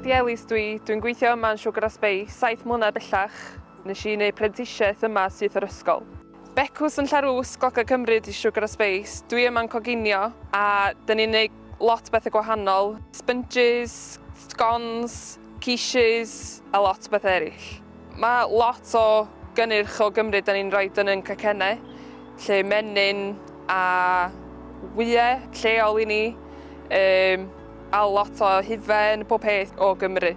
Cadi Ellis dwi'n gweithio yma'n Siwgr a Sbeis 7 mlynedd bellach. Nes I wneud prentisiaeth yma syth o'r ysgol. Becws yn Llarws, Gogledd Cymru di Siwgr a Sbeis. Dwi yma'n coginio a dyn ni'n gwneud lot bethau gwahanol. Sponges, scones, quiches a lot o bethau eraill. Mae lot o gynnyrch o Gymru dyn ni'n rhoi yn cacennau, lle menyn a wyau lleol I ni, a lot o hufen, pob peth o Gymru.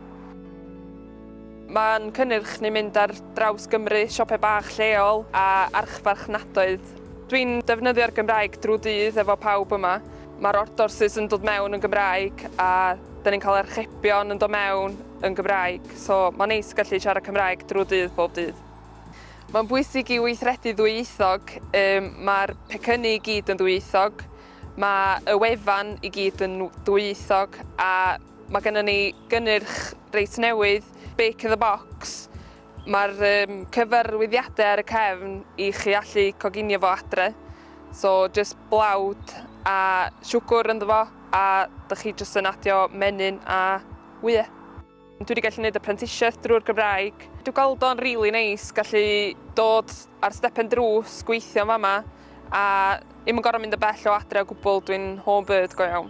Mae'n cynnyrch ni'n mynd ar draws Gymru, siopau bach lleol a archfarchnadoedd. Dwi'n defnyddio'r Gymraeg drwy dydd efo pawb yma. Mae'r ordorsus yn dod mewn yn Gymraeg a dyn ni'n cael archebion yn dod mewn yn Gymraeg. So mae'n neis gallu siarad Cymraeg drwy dydd bob dydd. Mae'n bwysig I weithredu ddwyieithog. Mae'r pecynnu I gyd yn ddwyieithog. Mae y wefan I gyd yn ddwyieithog a mae gennym ni gynnyrch reit newydd, Bake in the Box. Mae'r cyfarwyddiadau ar y cefn I chi allu coginio fo adre. So just blawd a siwgr ynddo fo a dych chi jyst yn adio menyn a wyau. Dwi wedi gallu gwneud y prentisiaeth drwy'r Gymraeg. Dwi'n gweld o'n rili neis gallu dod ar stepen drws, gweithio fama a ddim yn gorfod mynd y bell o adre o gwbl, dwi'n home bird go iawn.